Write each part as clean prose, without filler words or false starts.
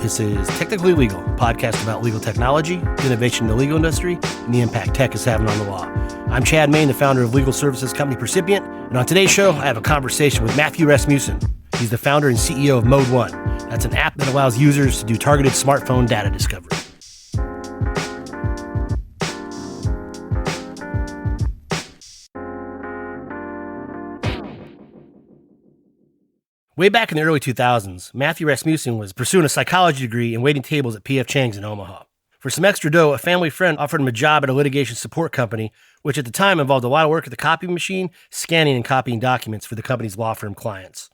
This is Technically Legal, a podcast about legal technology, innovation in the legal industry, and the impact tech is having on the law. I'm Chad Main, the founder of legal services company Percipient, and on today's show, I have a conversation with Matthew Rasmussen. He's the founder and CEO of ModeOne. That's an app that allows users to do targeted smartphone data discovery. Way back in the early 2000s, Matthew Rasmussen was pursuing a psychology degree and waiting tables at P.F. Chang's in Omaha. For some extra dough, a family friend offered him a job at a litigation support company, which at the time involved a lot of work at the copy machine, scanning and copying documents for the company's law firm clients.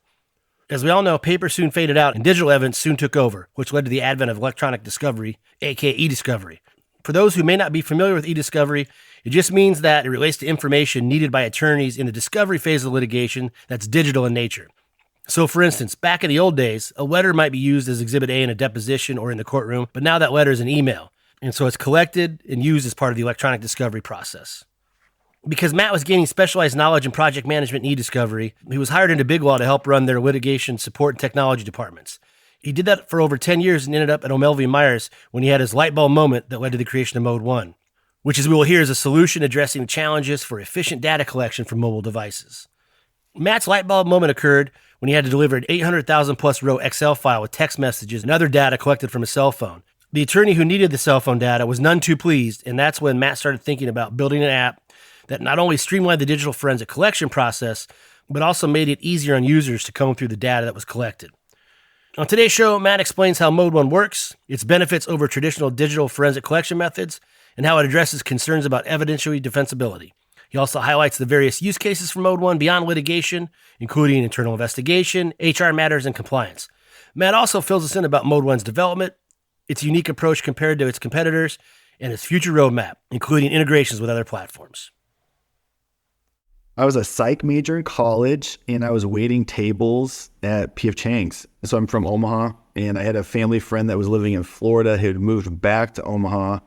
As we all know, paper soon faded out and digital evidence soon took over, which led to the advent of electronic discovery, aka eDiscovery. For those who may not be familiar with eDiscovery, it just means that it relates to information needed by attorneys in the discovery phase of litigation that's digital in nature. So for instance, back in the old days, a letter might be used as Exhibit A in a deposition or in the courtroom, but now that letter is an email. And so it's collected and used as part of the electronic discovery process. Because Matt was gaining specialized knowledge in project management and eDiscovery, he was hired into BigLaw to help run their litigation support and technology departments. He did that for over 10 years and ended up at O'Melveny Meyers when he had his light bulb moment that led to the creation of ModeOne, which, as we will hear, is a solution addressing the challenges for efficient data collection from mobile devices. Matt's light bulb moment occurred when he had to deliver an 800,000 plus row Excel file with text messages and other data collected from a cell phone. The attorney who needed the cell phone data was none too pleased, and that's when Matt started thinking about building an app that not only streamlined the digital forensic collection process, but also made it easier on users to comb through the data that was collected. On today's show, Matt explains how ModeOne works, its benefits over traditional digital forensic collection methods, and how it addresses concerns about evidentiary defensibility. He also highlights the various use cases for ModeOne beyond litigation, including internal investigation, HR matters, and compliance. Matt also fills us in about ModeOne's development, its unique approach compared to its competitors, and its future roadmap, including integrations with other platforms. I was a psych major in college, and I was waiting tables at P.F. Chang's. So I'm from Omaha, and I had a family friend that was living in Florida who had moved back to Omaha.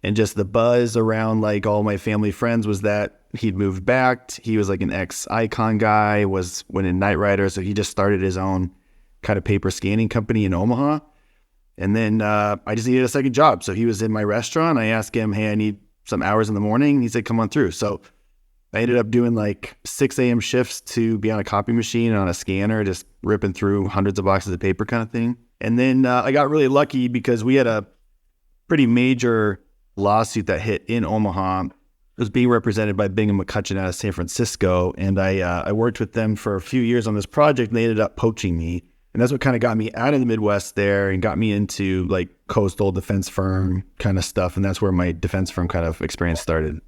And just the buzz around like all my family friends was that he'd moved back. He was like an ex-Icon guy, was winning Knight Rider. So he just started his own kind of paper scanning company in Omaha. And then I just needed a second job. So he was in my restaurant. I asked him, hey, I need some hours in the morning. He said, come on through. So I ended up doing like 6 a.m. shifts to be on a copy machine and on a scanner, just ripping through hundreds of boxes of paper kind of thing. And then I got really lucky because we had a pretty major lawsuit that hit in Omaha. It was being represented by Bingham McCutcheon out of San Francisco, and I worked with them for a few years on this project, and they ended up poaching me. And that's what kind of got me out of the Midwest there and got me into like coastal defense firm kind of stuff, and that's where my defense firm kind of experience started.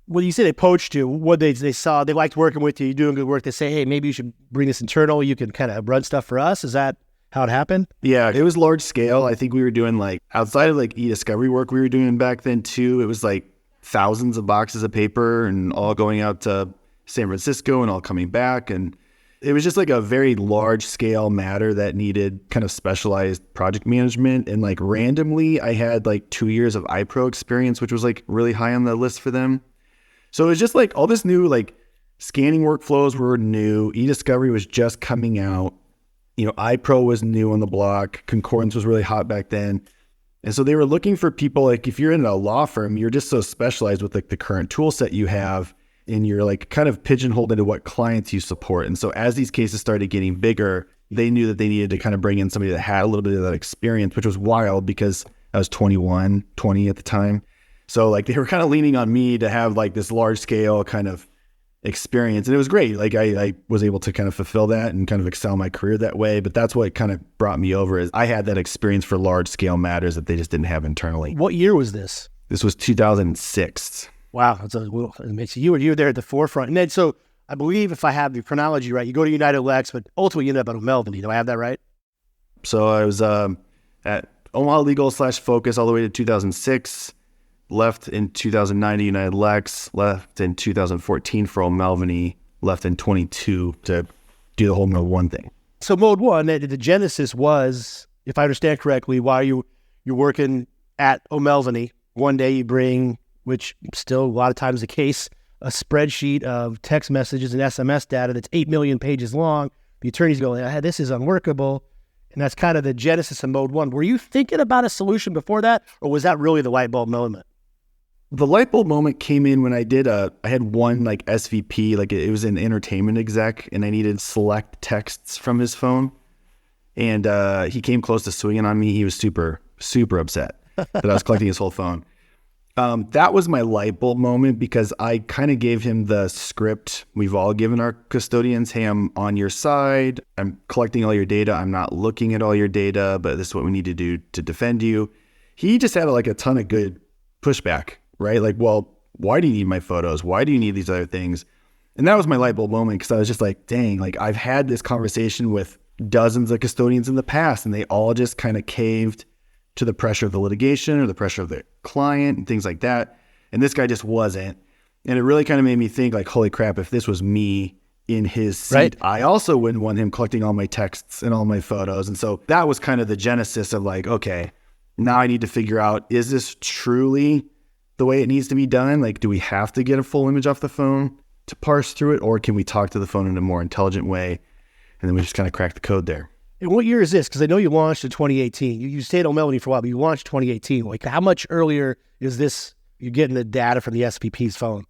Well, you say they poached you. What they saw, they liked working with you, you're doing good work. They say, hey, maybe you should bring this internal. You can kind of run stuff for us. Is that how it happened? Yeah, it was large scale. I think we were doing like outside of like eDiscovery work we were doing back then too. It was like thousands of boxes of paper and all going out to San Francisco and all coming back. And it was just like a very large scale matter that needed kind of specialized project management. And like randomly, I had like 2 years of iPro experience, which was like really high on the list for them. So it was just like all this new like scanning workflows were new. eDiscovery was just coming out. You know, iPro was new on the block. Concordance was really hot back then. And so they were looking for people, like if you're in a law firm, you're just so specialized with like the current tool set you have, and you're like kind of pigeonholed into what clients you support. And so as these cases started getting bigger, they knew that they needed to kind of bring in somebody that had a little bit of that experience, which was wild because I was 21, 20 at the time. So like they were kind of leaning on me to have like this large scale kind of experience. And it was great. Like I was able to kind of fulfill that and kind of excel my career that way. But that's what kind of brought me over is I had that experience for large scale matters that they just didn't have internally. What year was this? This was 2006. Wow. So you were there at the forefront. And then, so I believe if I have the chronology right, you go to United Lex, but ultimately you end up at O'Melveny. Do I have that right? So I was at Omaha Legal / Focus all the way to 2006. Left in 2009 to United Lex, left in 2014 for O'Melveny, left in 22 to do the whole ModeOne thing. So ModeOne, the genesis was, if I understand correctly, while you're working at O'Melveny, one day you bring, which still a lot of times the case, a spreadsheet of text messages and SMS data that's 8 million pages long. The attorneys go, this is unworkable. And that's kind of the genesis of ModeOne. Were you thinking about a solution before that, or was that really the light bulb moment? The light bulb moment came in when I had one like SVP, like it was an entertainment exec, and I needed select texts from his phone. And he came close to swinging on me. He was super, super upset that I was collecting his whole phone. That was my light bulb moment because I kind of gave him the script we've all given our custodians. Hey, I'm on your side. I'm collecting all your data. I'm not looking at all your data, but this is what we need to do to defend you. He just had like a ton of good pushback, right? Like, well, why do you need my photos? Why do you need these other things? And that was my light bulb moment because I was just like, dang, like I've had this conversation with dozens of custodians in the past and they all just kind of caved to the pressure of the litigation or the pressure of the client and things like that. And this guy just wasn't. And it really kind of made me think like, holy crap, if this was me in his seat, right, I also wouldn't want him collecting all my texts and all my photos. And so that was kind of the genesis of like, okay, now I need to figure out, is this truly the way it needs to be done? Like, do we have to get a full image off the phone to parse through it? Or can we talk to the phone in a more intelligent way? And then we just kind of crack the code there. And what year is this? Because I know you launched in 2018. You stayed at O'Melveny for a while, but you launched 2018. Like, how much earlier is this? You're getting the data from the SVP's phone.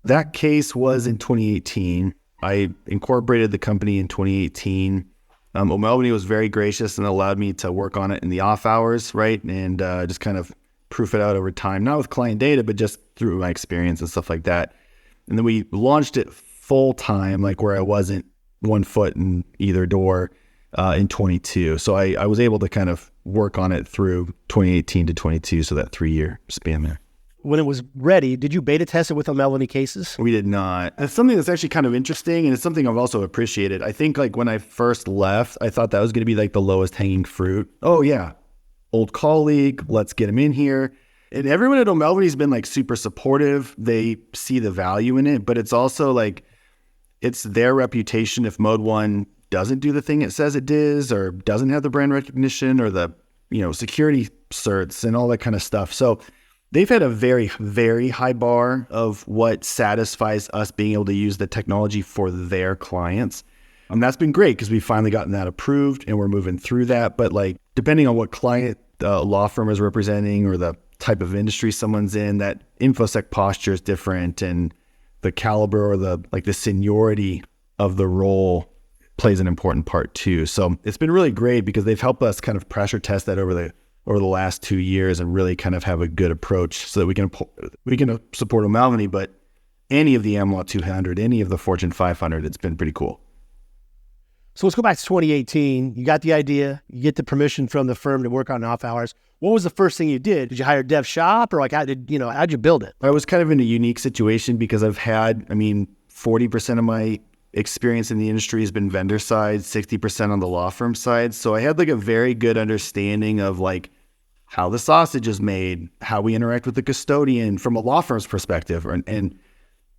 That case was in 2018. I incorporated the company in 2018. O'Melveny was very gracious and allowed me to work on it in the off hours, right? And just kind of proof it out over time, not with client data, but just through my experience and stuff like that. And then we launched it full time, like where I wasn't one foot in either door, in 22. So I was able to kind of work on it through 2018 to 22. So that 3-year span there. When it was ready, did you beta test it with O'Melveny cases? We did not. It's something that's actually kind of interesting, and it's something I've also appreciated. I think like when I first left, I thought that was going to be like the lowest hanging fruit. Oh yeah, old colleague, let's get him in here. And everyone at O'Melveny's been like super supportive. They see the value in it, but it's also like, it's their reputation if ModeOne doesn't do the thing it says it does, or doesn't have the brand recognition or the, security certs and all that kind of stuff. So they've had a very, very high bar of what satisfies us being able to use the technology for their clients. And that's been great because we've finally gotten that approved and we're moving through that. But like, depending on what client the law firm is representing or the type of industry someone's in, that InfoSec posture is different, and the caliber or the seniority of the role plays an important part too. So it's been really great because they've helped us kind of pressure test that over the last 2 years and really kind of have a good approach so that we can support O'Melveny, but any of the AmLaw 200, any of the Fortune 500, it's been pretty cool. So let's go back to 2018. You got the idea, you get the permission from the firm to work on off hours. What was the first thing you did? Did you hire a dev shop, or like how'd you build it? I was kind of in a unique situation because I've had, 40% of my experience in the industry has been vendor side, 60% on the law firm side. So I had like a very good understanding of like how the sausage is made, how we interact with the custodian from a law firm's perspective, and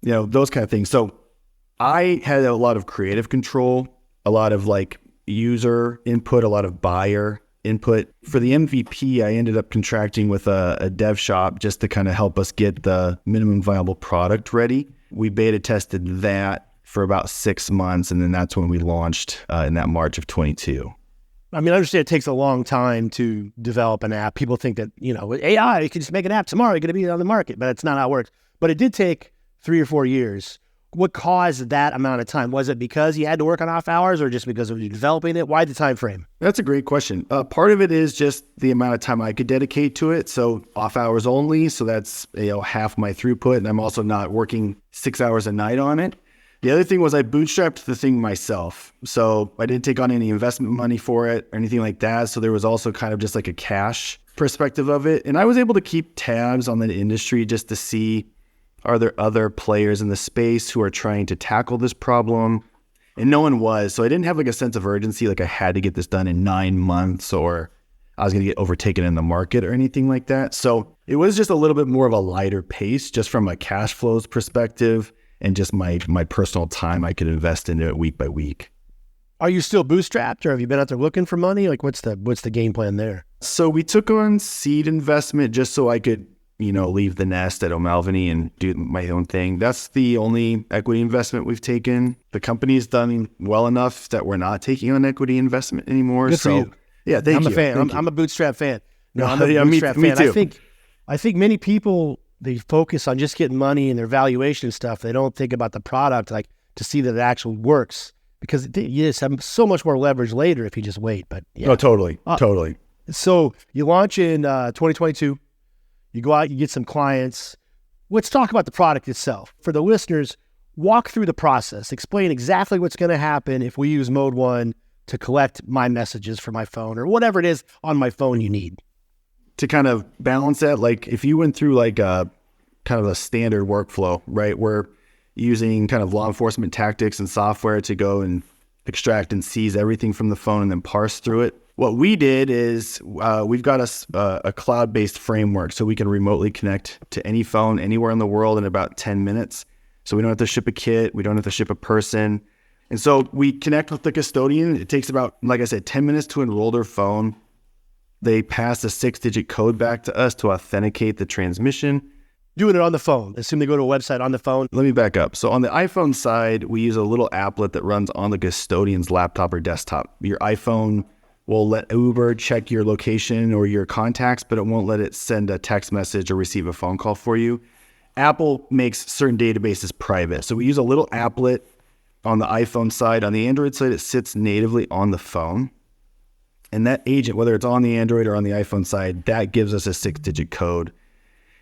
those kind of things. So I had a lot of creative control, a lot of like user input, a lot of buyer input. For the MVP, I ended up contracting with a dev shop just to kind of help us get the minimum viable product ready. We beta tested that for about 6 months, and then that's when we launched in that March of 22. I understand it takes a long time to develop an app. People think that, with AI, you can just make an app tomorrow, you're going to be on the market, but that's not how it works. But it did take 3 or 4 years. What caused that amount of time? Was it because you had to work on off hours, or just because of you developing it? Why the time frame? That's a great question. Part of it is just the amount of time I could dedicate to it. So off hours only. So that's half my throughput, and I'm also not working 6 hours a night on it. The other thing was I bootstrapped the thing myself. So I didn't take on any investment money for it or anything like that. So there was also kind of just like a cash perspective of it. And I was able to keep tabs on the industry just to see, are there other players in the space who are trying to tackle this problem? And no one was. So I didn't have like a sense of urgency, like I had to get this done in 9 months or I was going to get overtaken in the market or anything like that. So it was just a little bit more of a lighter pace just from a cash flows perspective and just my personal time I could invest into it week by week. Are you still bootstrapped, or have you been out there looking for money? Like what's the game plan there? So we took on seed investment just so I could leave the nest at O'Melveny and do my own thing. That's the only equity investment we've taken. The company's done well enough that we're not taking on equity investment anymore. Good for you. Yeah, thank I'm you. a fan. Thank you. I'm a Bootstrap fan. No, No, I'm a yeah, Bootstrap me fan. too. I think many people, they focus on just getting money and their valuation and stuff. They don't think about the product, like to see that it actually works, because you just have so much more leverage later if you just wait. But yeah. No, totally. Totally. So you launch in 2022, you go out, you get some clients. Let's talk about the product itself. For the listeners, walk through the process. Explain exactly what's going to happen if we use ModeOne to collect my messages for my phone or whatever it is on my phone you need. To kind of balance that, like if you went through like a kind of a standard workflow, right, where using kind of law enforcement tactics and software to go and extract and seize everything from the phone and then parse through it. What we did is we've got a cloud-based framework so we can remotely connect to any phone anywhere in the world in about 10 minutes. So we don't have to ship a kit. We don't have to ship a person. And so we connect with the custodian. It takes about, like I said, 10 minutes to enroll their phone. They pass a 6-digit code back to us to authenticate the transmission. Doing it on the phone. Assume they go to a website on the phone. Let me back up. So on the iPhone side, we use a little applet that runs on the custodian's laptop or desktop. Your iPhone will let Uber check your location or your contacts, but it won't let it send a text message or receive a phone call for you. Apple makes certain databases private. So we use a little applet on the iPhone side. On the Android side, it sits natively on the phone. And that agent, whether it's on the Android or on the iPhone side, that gives us a 6-digit code.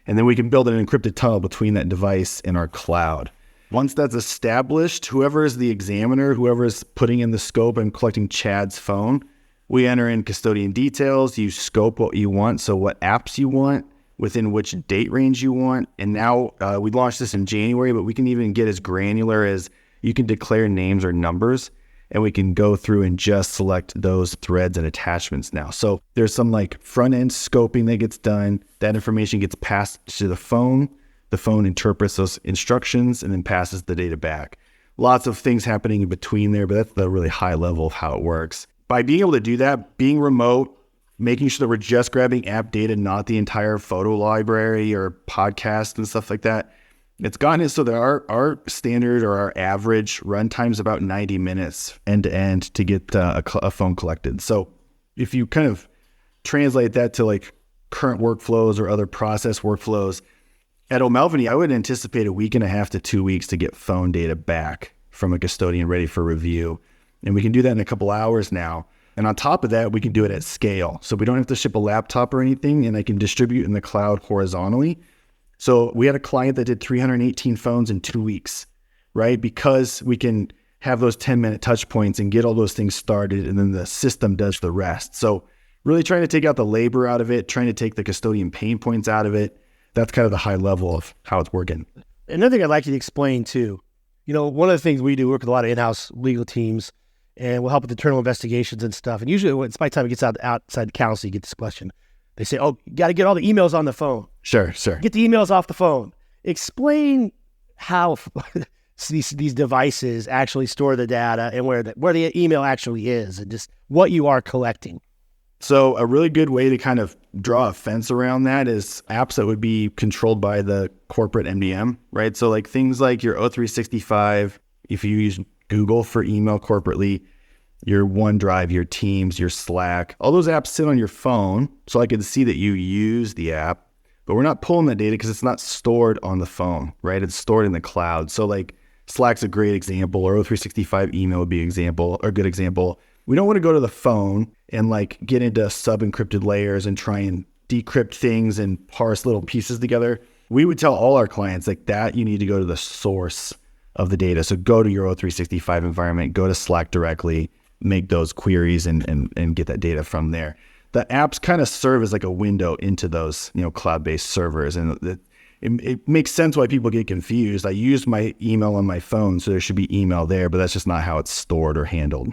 And then we can build an encrypted tunnel between that device and our cloud. Once that's established, whoever is the examiner, whoever is putting in the scope and collecting Chad's phone, we enter in custodian details, you scope what you want, so what apps you want, within which date range you want. And now we launched this in January, but we can even get as granular as you can declare names or numbers, and we can go through and just select those threads and attachments now. So there's some like front end scoping that gets done. That information gets passed to the phone. The phone interprets those instructions and then passes the data back. Lots of things happening in between there, but that's the really high level of how it works. By being able to do that, being remote, making sure that we're just grabbing app data, not the entire photo library or podcast and stuff like that, it's gotten it so that our standard or our average runtime is about 90 minutes end to end to get a phone collected. So if you kind of translate that to like current workflows or other process workflows, at O'Melveny, I would anticipate a week and a half to 2 weeks to get phone data back from a custodian ready for review. And we can do that in a couple hours now. And on top of that, we can do it at scale. So we don't have to ship a laptop or anything, and I can distribute in the cloud horizontally. So we had a client that did 318 phones in 2 weeks, right? Because we can have those 10-minute touch points and get all those things started, and then the system does the rest. So really trying to take out the labor out of it, trying to take the custodian pain points out of it. That's kind of the high level of how it's working. Another thing I'd like you to explain too, one of the things we do, work with a lot of in-house legal teams, and we'll help with internal investigations and stuff. And usually it's by the time it gets outside the counsel, you get this question. They say, oh, you got to get all the emails on the phone. Sure. Get the emails off the phone. Explain how these devices actually store the data and where the email actually is and just what you are collecting. So a really good way to kind of draw a fence around that is apps that would be controlled by the corporate MDM, right? So like things like your O365, if you use Google for email corporately, your OneDrive, your Teams, your Slack, all those apps sit on your phone. So I can see that you use the app, but we're not pulling that data because it's not stored on the phone, right? It's stored in the cloud. So like Slack's a great example, or O365 email would be a good example. We don't want to go to the phone and like get into sub-encrypted layers and try and decrypt things and parse little pieces together. We would tell all our clients like that you need to go to the source of the data. So go to your O365 environment, go to Slack directly, make those queries and get that data from there. The apps kind of serve as like a window into those, cloud-based servers. And it makes sense why people get confused. I use my email on my phone, so there should be email there, but that's just not how it's stored or handled.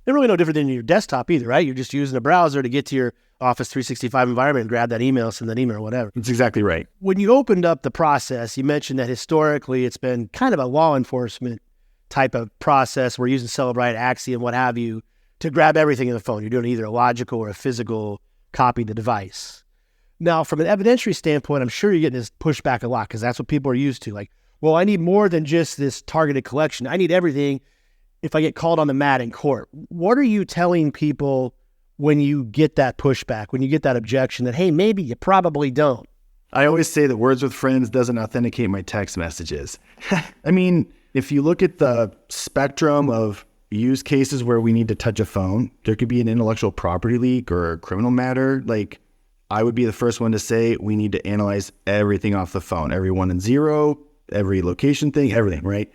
They're really no different than your desktop either, right? You're just using a browser to get to your Office 365 environment and grab that email, send that email or whatever. That's exactly right. When you opened up the process, you mentioned that historically it's been kind of a law enforcement type of process. We're using Cellebrite, Axiom, what have you, to grab everything in the phone. You're doing either a logical or a physical copy of the device. Now, from an evidentiary standpoint, I'm sure you're getting this pushback a lot because that's what people are used to. Like, well, I need more than just this targeted collection. I need everything if I get called on the mat in court. What are you telling people when you get that pushback, when you get that objection that, hey, maybe you probably don't? I always say that words with friends doesn't authenticate my text messages. I mean, if you look at the spectrum of use cases where we need to touch a phone, there could be an intellectual property leak or a criminal matter. Like, I would be the first one to say we need to analyze everything off the phone, every 1 and 0, every location thing, everything, right?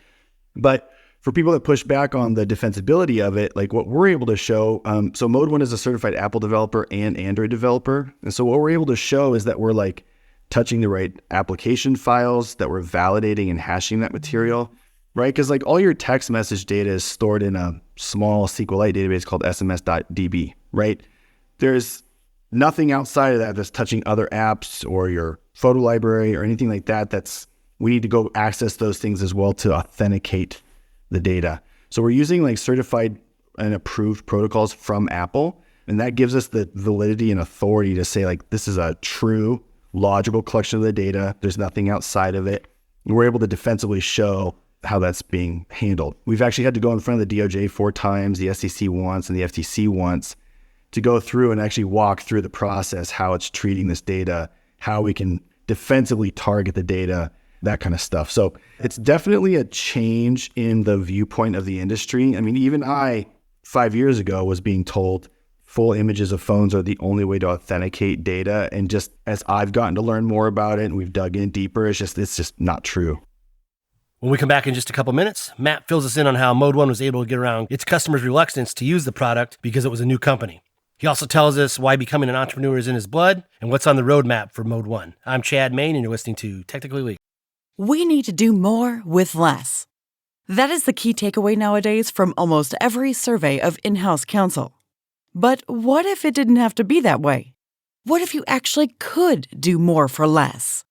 But for people that push back on the defensibility of it, like what we're able to show, so ModeOne is a certified Apple developer and Android developer. And so what we're able to show is that we're like touching the right application files, that we're validating and hashing that material, right? Because like all your text message data is stored in a small SQLite database called sms.db, right? There's nothing outside of that that's touching other apps or your photo library or anything like that. We need to go access those things as well to authenticate the data. So we're using like certified and approved protocols from Apple, and that gives us the validity and authority to say like, this is a true logical collection of the data. There's nothing outside of it. And we're able to defensively show how that's being handled. We've actually had to go in front of the DOJ 4 times, the SEC once, and the FTC once to go through and actually walk through the process, how it's treating this data, how we can defensively target the data, that kind of stuff. So it's definitely a change in the viewpoint of the industry. I mean, even I, 5 years ago, was being told full images of phones are the only way to authenticate data. And just as I've gotten to learn more about it and we've dug in deeper, it's just not true. When we come back in just a couple minutes, Matt fills us in on how ModeOne was able to get around its customers' reluctance to use the product because it was a new company. He also tells us why becoming an entrepreneur is in his blood and what's on the roadmap for ModeOne. I'm Chad Main, and you're listening to Technically Legal. We need to do more with less. That is the key takeaway nowadays from almost every survey of in-house counsel. But what if it didn't have to be that way? What if you actually could do more for less?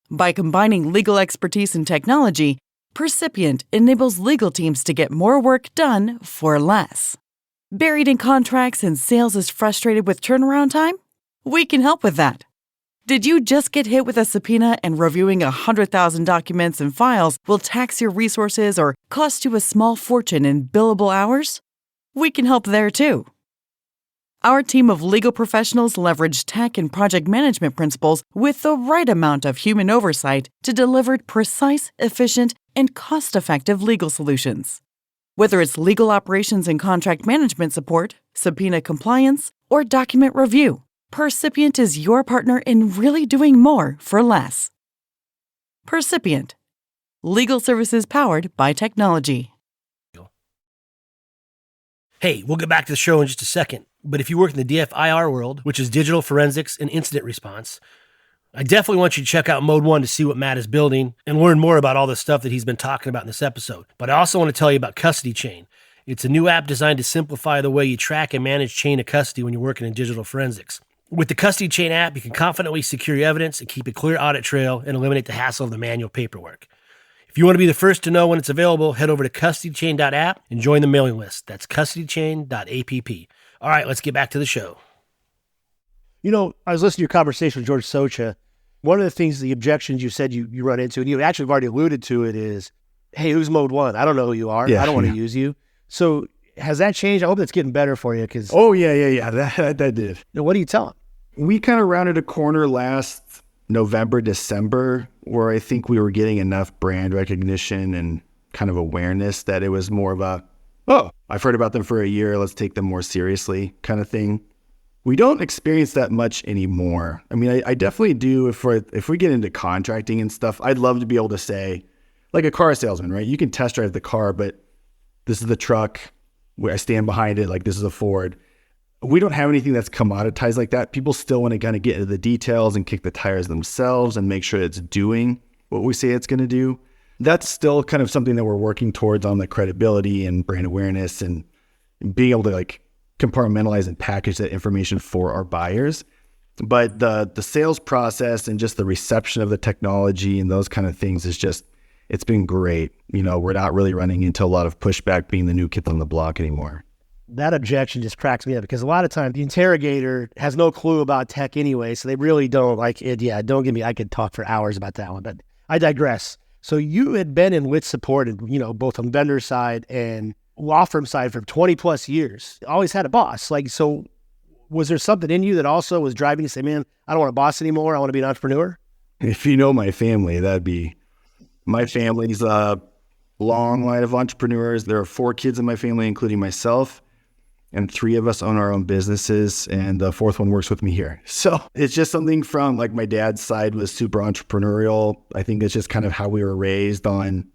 By combining legal expertise and technology, Percipient enables legal teams to get more work done for less. Buried in contracts and sales is frustrated with turnaround time? We can help with that. Did you just get hit with a subpoena and reviewing 100,000 documents and files will tax your resources or cost you a small fortune in billable hours? We can help there too. Our team of legal professionals leverage tech and project management principles with the right amount of human oversight to deliver precise, efficient, and cost-effective legal solutions. Whether it's legal operations and contract management support, subpoena compliance, or document review, Percipient is your partner in really doing more for less. Percipient. Legal services powered by technology. Hey, we'll get back to the show in just a second, but if you work in the DFIR world, which is digital forensics and incident response, I definitely want you to check out ModeOne to see what Matt is building and learn more about all the stuff that he's been talking about in this episode. But I also want to tell you about Custody Chain. It's a new app designed to simplify the way you track and manage chain of custody when you're working in digital forensics. With the Custody Chain app, you can confidently secure your evidence and keep a clear audit trail and eliminate the hassle of the manual paperwork. If you want to be the first to know when it's available, head over to custodychain.app and join the mailing list. That's custodychain.app. All right, let's get back to the show. You know, I was listening to your conversation with George Socha. One of the things, the objections you said you run into, and you actually have already alluded to it, is, hey, who's ModeOne? I don't know who you are. I don't want to use you. So has that changed? I hope that's getting better for you. Cause, That did. What do you tell them? We kind of rounded a corner last November, December, where I think we were getting enough brand recognition and kind of awareness that it was more of a, oh, I've heard about them for a year, let's take them more seriously kind of thing. We don't experience that much anymore. I mean, I definitely do. If we get into contracting and stuff, I'd love to be able to say, like a car salesman, right? You can test drive the car, but this is the truck where I stand behind it, like this is a Ford. We don't have anything that's commoditized like that. People still want to kind of get into the details and kick the tires themselves and make sure it's doing what we say it's going to do. That's still kind of something that we're working towards on the credibility and brand awareness and being able to like compartmentalize and package that information for our buyers. But the sales process and just the reception of the technology and those kind of things is just, it's been great. You know, we're not really running into a lot of pushback being the new kid on the block anymore. That objection just cracks me up because a lot of times the interrogator has no clue about tech anyway, so they really don't like it. Yeah, don't get me, I could talk for hours about that one, but I digress. So you had been in lit support, and, you know, both on vendor side and law firm side for 20 plus years. Always had a boss. Like, so Was there something in you that also was driving you to say, man, I don't want to boss anymore. I want to be an entrepreneur? If you know my family, that'd be my family's a long line of entrepreneurs. There are 4 kids in my family, including myself, and 3 of us own our own businesses, and the 4th one works with me here. So it's just something from like my dad's side was super entrepreneurial. I think it's just kind of how we were raised on,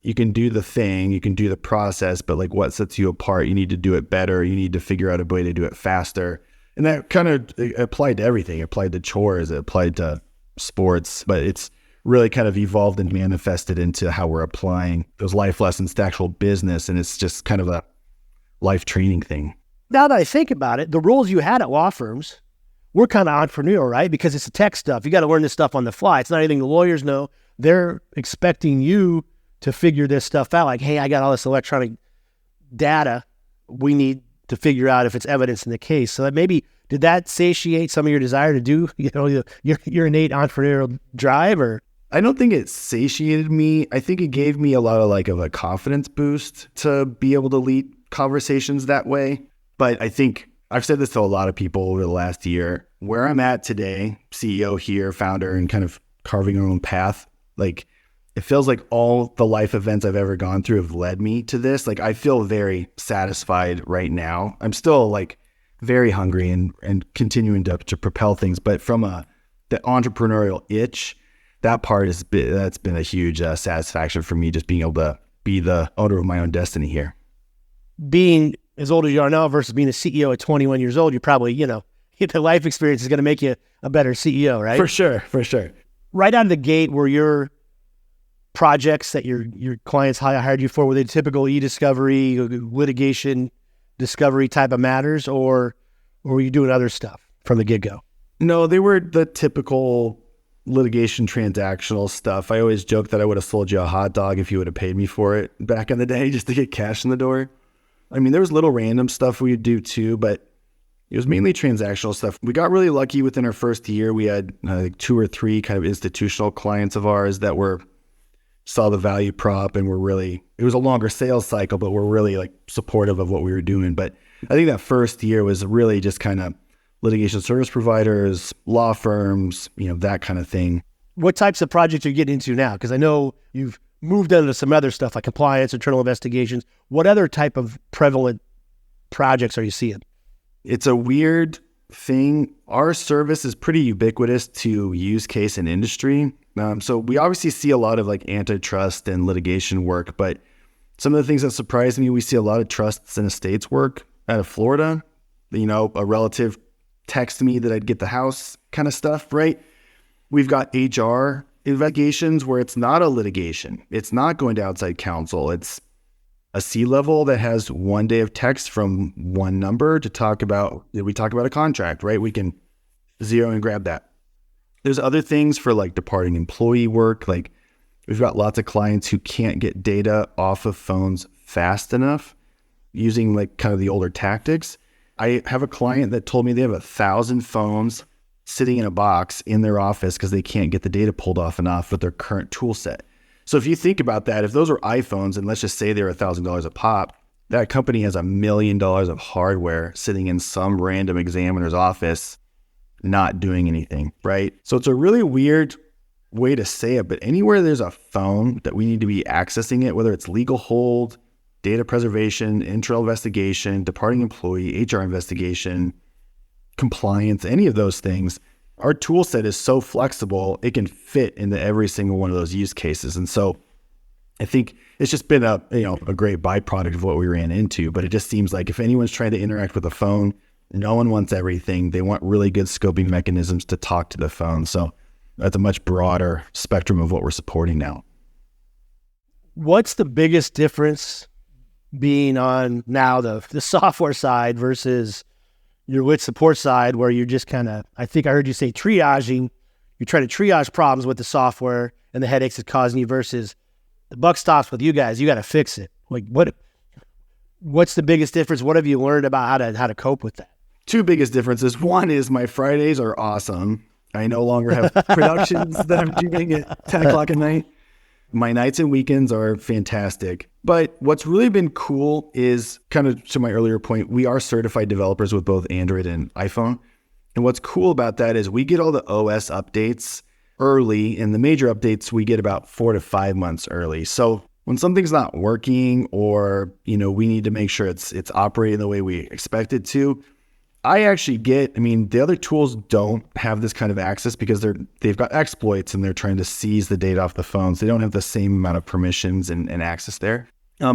you can do the thing, you can do the process, but like what sets you apart, you need to do it better. You need to figure out a way to do it faster. And that kind of applied to everything. It applied to chores, it applied to sports, but it's really kind of evolved and manifested into how we're applying those life lessons to actual business. And it's just kind of a life training thing. Now that I think about it, the roles you had at law firms were kind of entrepreneurial, right? Because it's the tech stuff. You got to learn this stuff on the fly. It's not anything the lawyers know. They're expecting you to figure this stuff out. Like, hey, I got all this electronic data. We need to figure out if it's evidence in the case. So that maybe, did that satiate some of your desire to do, your innate entrepreneurial drive? Or I don't think it satiated me. I think it gave me a lot of a confidence boost to be able to lead conversations that way. But I think I've said this to a lot of people over the last year. Where I'm at today, CEO here, founder, and kind of carving our own path, like it feels like all the life events I've ever gone through have led me to this. Like I feel very satisfied right now. I'm still like very hungry and continuing to propel things. But from the entrepreneurial itch, that part that's been a huge satisfaction for me, just being able to be the owner of my own destiny here. Being as old as you are now versus being a CEO at 21 years old, you probably, the life experience is going to make you a better CEO, right? For sure. Right out of the gate, were your projects that your clients hired you for, were they typical eDiscovery, litigation, discovery type of matters, or were you doing other stuff from the get-go? No, they were the typical litigation transactional stuff. I always joke that I would have sold you a hot dog if you would have paid me for it back in the day just to get cash in the door. I mean, there was little random stuff we would do too, but it was mainly transactional stuff. We got really lucky within our first year. We had 2 or 3 kind of institutional clients of ours that saw the value prop and it was a longer sales cycle, but we're really like supportive of what we were doing. But I think that first year was really just kind of litigation service providers, law firms, that kind of thing. What types of projects are you getting into now? Because I know you've moved into some other stuff like compliance, internal investigations. What other type of prevalent projects are you seeing? It's a weird thing. Our service is pretty ubiquitous to use case and industry. So we obviously see a lot of like antitrust and litigation work, but some of the things that surprise me, we see a lot of trusts and estates work out of Florida. A relative texted me that I'd get the house kind of stuff, right? We've got HR investigations where it's not a litigation. It's not going to outside counsel. It's a C-level that has 1 day of text from one number to talk about a contract, right? We can zero and grab that. There's other things for like departing employee work. Like we've got lots of clients who can't get data off of phones fast enough using like kind of the older tactics. I have a client that told me they have 1,000 phones sitting in a box in their office because they can't get the data pulled off enough with their current tool set. So if you think about that, if those are iPhones and let's just say they're $1,000 a pop, that company has $1 million of hardware sitting in some random examiner's office not doing anything, right? So it's a really weird way to say it, but anywhere there's a phone that we need to be accessing it, whether it's legal hold, data preservation, internal investigation, departing employee, HR investigation, compliance, any of those things, our tool set is so flexible, it can fit into every single one of those use cases. And so I think it's just been a great byproduct of what we ran into, but it just seems like if anyone's trying to interact with a phone, no one wants everything. They want really good scoping mechanisms to talk to the phone. So that's a much broader spectrum of what we're supporting now. What's the biggest difference being on now the software side versus your lit support side, where you're just kind of, I think I heard you say triaging, you're trying to triage problems with the software and the headaches it's causing you, versus the buck stops with you guys, you got to fix it. Like what's the biggest difference? What have you learned about how to cope with that? 2 biggest differences. One is my Fridays are awesome. I no longer have productions that I'm doing at 10 o'clock at night. My nights and weekends are fantastic. But what's really been cool is, kind of to my earlier point, we are certified developers with both Android and iPhone. And what's cool about that is we get all the OS updates early, and the major updates we get about 4 to 5 months early. So when something's not working, or we need to make sure it's operating the way we expect it to, the other tools don't have this kind of access because they've got exploits and they're trying to seize the data off the phones. They don't have the same amount of permissions and access there.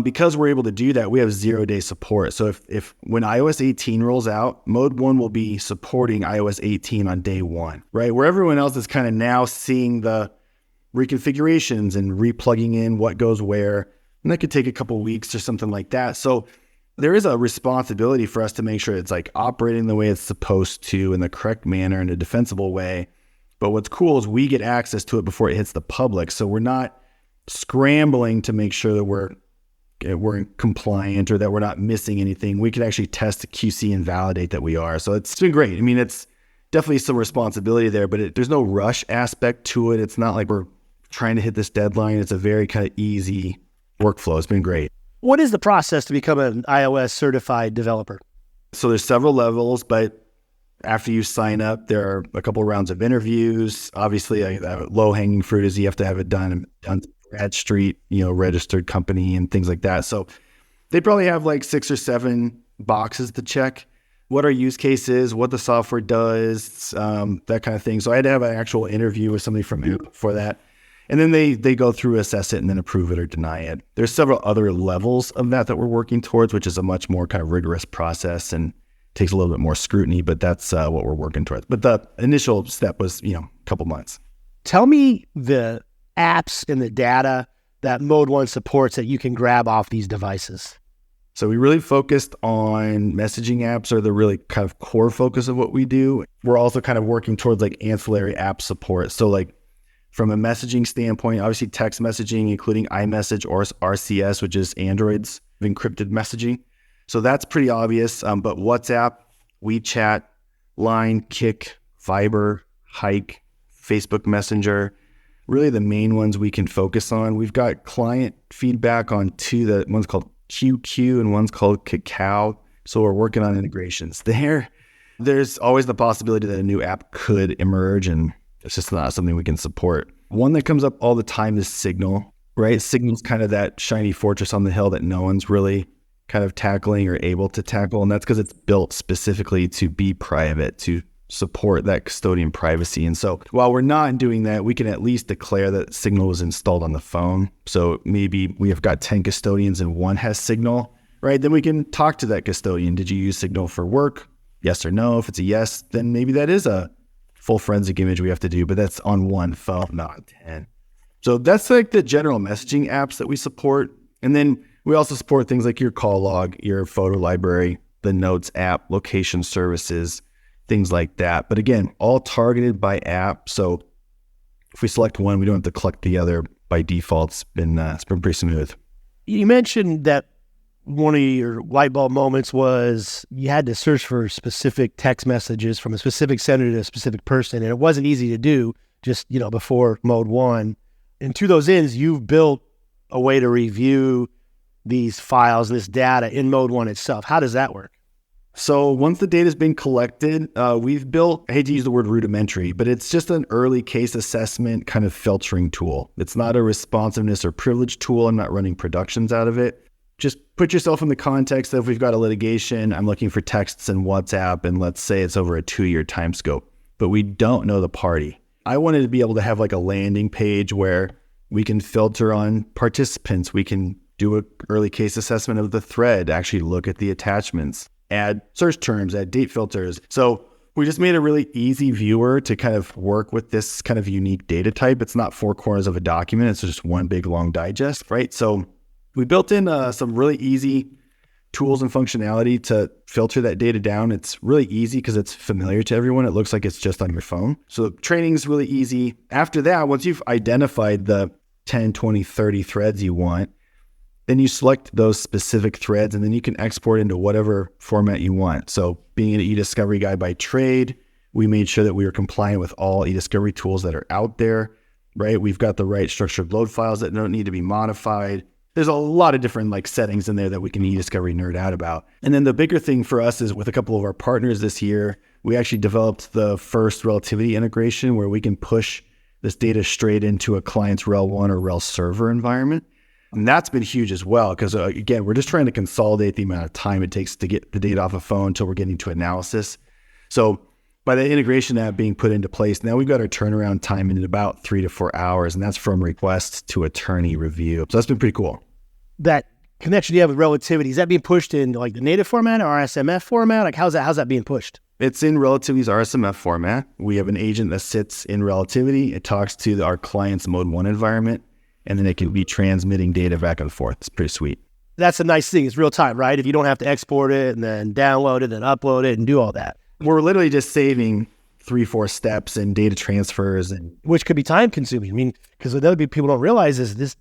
Because we're able to do that, we have 0-day support. So if when iOS 18 rolls out, ModeOne will be supporting iOS 18 on day one, right? Where everyone else is kind of now seeing the reconfigurations and replugging in what goes where. And that could take a couple weeks or something like that. So there is a responsibility for us to make sure it's like operating the way it's supposed to in the correct manner, in a defensible way. But what's cool is we get access to it before it hits the public. So we're not scrambling to make sure that we're compliant or that we're not missing anything. We can actually test, QC, and validate that we are. So it's been great. It's definitely some responsibility there, but there's no rush aspect to it. It's not like we're trying to hit this deadline. It's a very kind of easy workflow. It's been great. What is the process to become an iOS certified developer? So there's several levels, but after you sign up, there are a couple of rounds of interviews. Obviously, low-hanging fruit is you have to have it done Brad Street, registered company and things like that. So they probably have like 6 or 7 boxes to check. What our use case is, what the software does, that kind of thing. So I had to have an actual interview with somebody from Apple for that. And then they go through, assess it, and then approve it or deny it. There's several other levels of that we're working towards, which is a much more kind of rigorous process and takes a little bit more scrutiny, but that's what we're working towards. But the initial step was, a couple months. Tell me the apps and the data that ModeOne supports that you can grab off these devices. So we really focused on messaging apps, are the really kind of core focus of what we do. We're also kind of working towards like ancillary app support. So like from a messaging standpoint, obviously text messaging, including iMessage or RCS, which is Android's encrypted messaging. So that's pretty obvious. But WhatsApp, WeChat, Line, Kik, Viber, Hike, Facebook Messenger, really the main ones we can focus on. We've got client feedback on 2, one's called QQ and one's called Kakao. So we're working on integrations there. There's always the possibility that a new app could emerge, and it's just not something we can support. One that comes up all the time is Signal, right? Signal's kind of that shiny fortress on the hill that no one's really kind of tackling or able to tackle. And that's because it's built specifically to be private, to support that custodian privacy. And so while we're not doing that, we can at least declare that Signal was installed on the phone. So maybe we have got 10 custodians and one has Signal, right? Then we can talk to that custodian. Did you use Signal for work? Yes or no? If it's a yes, then maybe that is a full forensic image we have to do, but that's on one phone, not 10. So that's like the general messaging apps that we support. And then we also support things like your call log, your photo library, the Notes app, location services, things like that. But again, all targeted by app. So if we select one, we don't have to collect the other by default. It's been pretty smooth. You mentioned that one of your light bulb moments was you had to search for specific text messages from a specific sender to a specific person, and it wasn't easy to do just, before ModeOne. And to those ends, you've built a way to review these files, this data in ModeOne itself. How does that work? So once the data's been collected, we've built, I hate to use the word rudimentary, but it's just an early case assessment kind of filtering tool. It's not a responsiveness or privilege tool. I'm not running productions out of it. Just put yourself in the context that if we've got a litigation, I'm looking for texts in WhatsApp, and let's say it's over a 2-year time scope, but we don't know the party. I wanted to be able to have like a landing page where we can filter on participants. We can do an early case assessment of the thread, actually look at the attachments, add search terms, add date filters. So we just made a really easy viewer to kind of work with this kind of unique data type. It's not 4 corners of a document. It's just one big long digest, right? So we built in some really easy tools and functionality to filter that data down. It's really easy because it's familiar to everyone. It looks like it's just on your phone. So training is really easy. After that, once you've identified the 10, 20, 30 threads you want, then you select those specific threads, and then you can export into whatever format you want. So being an eDiscovery guy by trade, we made sure that we were compliant with all eDiscovery tools that are out there, right? We've got the right structured load files that don't need to be modified. there's a lot of different like settings in there that we can eDiscovery nerd out about. And then the bigger thing for us is with a couple of our partners this year, we actually developed the first Relativity integration where we can push this data straight into a client's Rel 1 or Rel server environment. And that's been huge as well, because again, we're just trying to consolidate the amount of time it takes to get the data off a phone until we're getting to analysis. So by the integration app being put into place, now we've got our turnaround time in about 3 to 4 hours, and that's from request to attorney review. So that's been pretty cool. That connection you have with Relativity, is that being pushed in like the native format or RSMF format? Like how's that being pushed? It's in Relativity's RSMF format. We have an agent that sits in Relativity. It talks to our client's ModeOne environment, and then it can be transmitting data back and forth. It's pretty sweet. That's a nice thing. It's real time, right? If you don't have to export it and then download it and upload it and do all that. We're literally just saving 3-4 steps in data transfers, and which could be time consuming. I mean, because what other people don't realize is this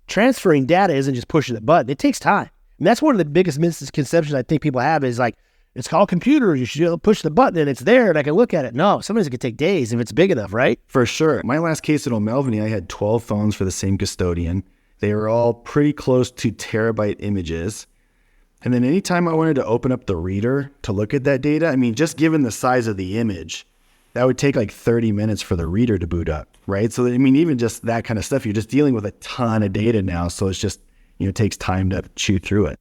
transferring data isn't just pushing the button. It takes time. And that's one of the biggest misconceptions I think people have is like, it's called computer. You should push the button and it's there and I can look at it. No, sometimes it could take days if it's big enough, right? For sure. My last case at O'Melveny, I had 12 phones for the same custodian. They were all pretty close to terabyte images. And then anytime I wanted to open up the reader to look at that data, I mean, just given the size of the image, that would take like 30 minutes for the reader to boot up, right? So, I mean, even just that kind of stuff, you're just dealing with a ton of data now. So it's just, it takes time to chew through it.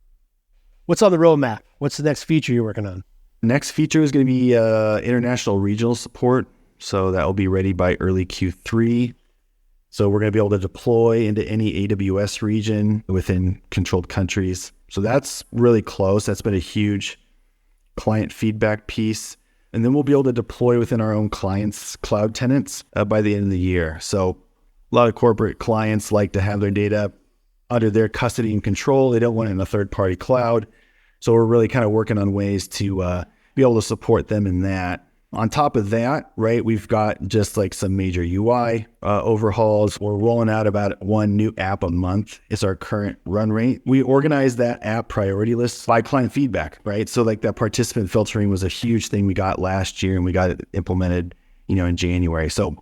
What's on the roadmap? What's the next feature you're working on? Next feature is going to be international regional support. So that will be ready by early Q3. So we're going to be able to deploy into any AWS region within controlled countries. So that's really close. That's been a huge client feedback piece. And then we'll be able to deploy within our own clients' cloud tenants by the end of the year. So a lot of corporate clients like to have their data under their custody and control. They don't want it in a third-party cloud. So we're really kind of working on ways to be able to support them in that. On top of that, right, we've got just like some major UI overhauls. We're rolling out about one new app a month is our current run rate. We organize that app priority list by client feedback, right? So like that participant filtering was a huge thing we got last year and we got it implemented, in January. So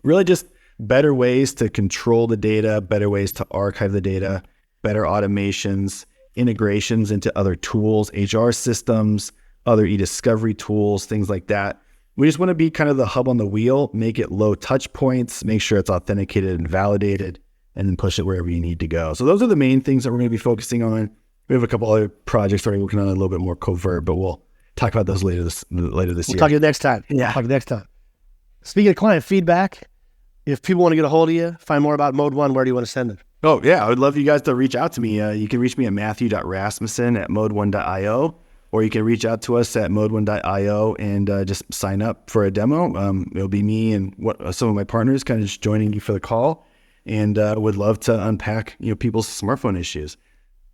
really just better ways to control the data, better ways to archive the data, better automations, integrations into other tools, HR systems, other eDiscovery tools, things like that. We just want to be kind of the hub on the wheel, make it low touch points, make sure it's authenticated and validated, and then push it wherever you need to go. So those are the main things that we're going to be focusing on. We have a couple other projects already working on a little bit more covert, but we'll talk about those later this year. We'll talk to you next time. Yeah. Talk next time. Speaking of client feedback, if people want to get a hold of you, find more about ModeOne, where do you want to send them? Oh, yeah. I would love you guys to reach out to me. You can reach me at matthew.rasmussen@modeone.io. Or you can reach out to us at ModeOne.io and just sign up for a demo. It'll be me and some of my partners kind of just joining you for the call, and would love to unpack people's smartphone issues.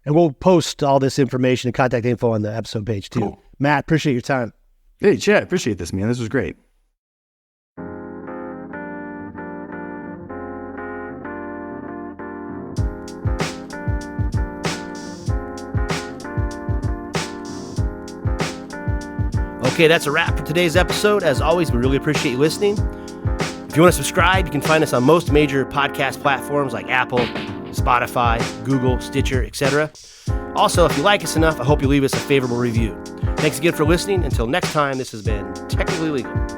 And we'll post all this information and contact info on the episode page too. Cool. Matt, appreciate your time. Hey, Chad, appreciate this, man. This was great. Okay, that's a wrap for today's episode. As always, we really appreciate you listening. If you want to subscribe, you can find us on most major podcast platforms like Apple, Spotify, Google, Stitcher, etc. Also, if you like us enough, I hope you leave us a favorable review. Thanks again for listening. Until next time, this has been Technically Legal.